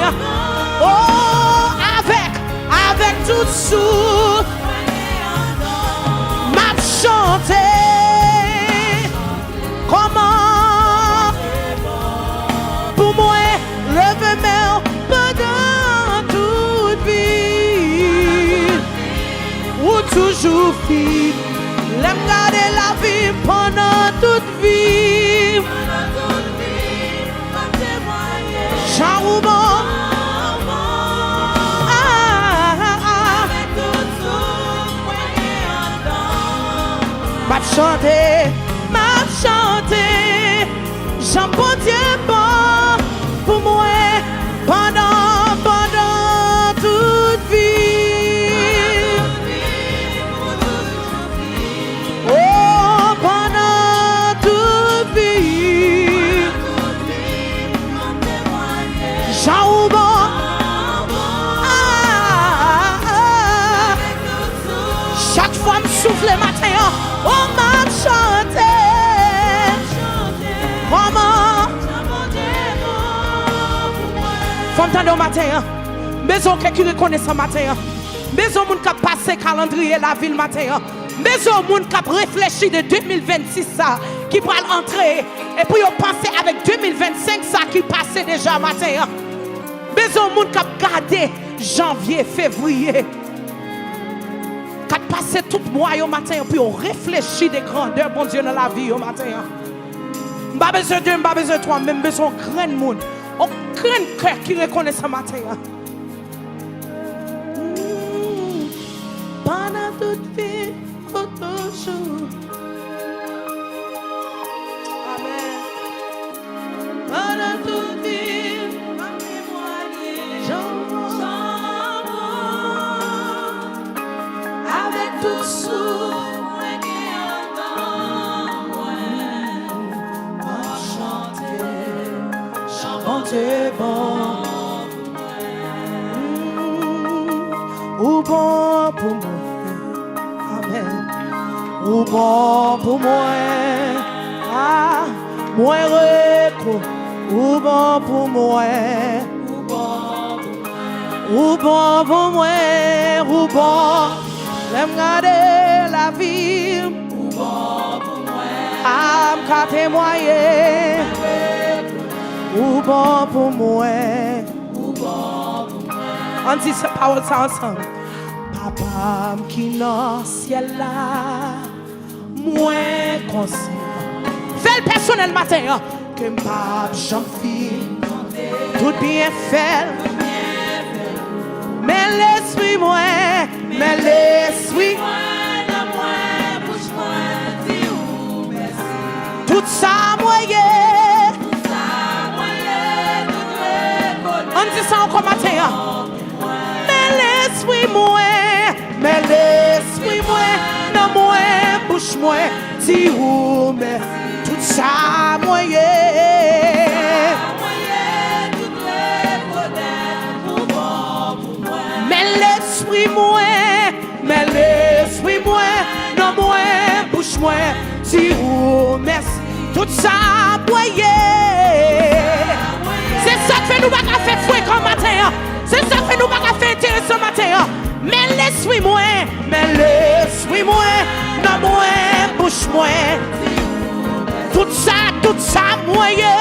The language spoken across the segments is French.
matin. Oh, avec tout souffle, m'a chanté. Comment pour moi lever mes pendant toute vie, ou toujours fille, l'aime garder la vie pendant toute vie. Jean Rouban, m'a chanté, Jean bon Dieu bon pour moi pendant toute vie. Oh, pendant toute vie. Jean Rouban, chaque fois me souffle le matin, oh m'a chanté. Maman, faut m'tendre au matin. Maison qui reconnaît ce matin. Maison moun qui passe calendrier la ville matin. Maison moun qui réfléchit de 2026 ça qui va entrer et puis on penser avec 2025 ça qui passait déjà matin. Maison moun qui garder janvier, février. Qui passer tout mois au matin puis on réfléchit des grandeurs bon Dieu dans la vie au matin. Pas besoin de pas besoin de toi, même besoin de grand monde. Aucun cœur qui reconnaît ce matin. Pendant toute vie, pour toujours. Amen. Pendant toute vie, ma témoigner. Avec tout souffle. C'est bon, ou bon pour moi, amen. Ou bon pour moi, ah, moi reco, ou bon pour moi, ou bon pour moi, ou bon, j'aime garder la vie, ou bon pour moi, ah, m'ka témoigner. Ou bon pour moi, ou bon pour moi. On dit cette parole ça ensemble. Papa qui dans le ciel là, moi conscient. Fais le personnel matin que ma j'en fille, tout bien fait. Mais l'esprit moi, mais l'esprit tout ça moyen. On dit ça encore matin. Mais l'esprit moi, non moi, bouche moi, dis où mais tout ça moyen. Mais l'esprit moi, non moi, bouche moi, dis où merci, tout ça moyen. C'est ça que fait nous pas faire fouet comme matin. C'est ça que fait nous pas faire intéressant matin. Mais l'esprit moi, non moi, bouche moi. Tout ça moyen.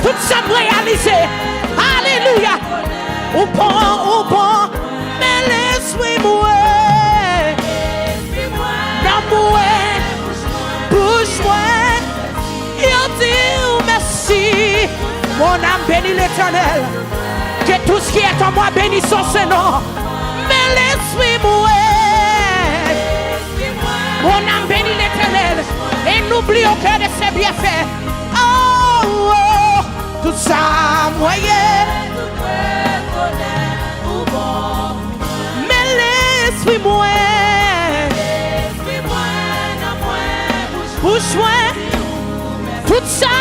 Tout ça réalisé. Alléluia. Ou bon, mais l'esprit moi. Non moi, bouche moi. Il dit merci. Mon âme bénit l'Éternel. Que tout ce qui est en moi bénisse son Seigneur. Mais l'esprit moi. Mon âme bénit l'Éternel. Et n'oublie aucun de ses bienfaits. Oh, oh, tout ça moyen. Mais l'esprit moi. Bouche moi. Tout ça,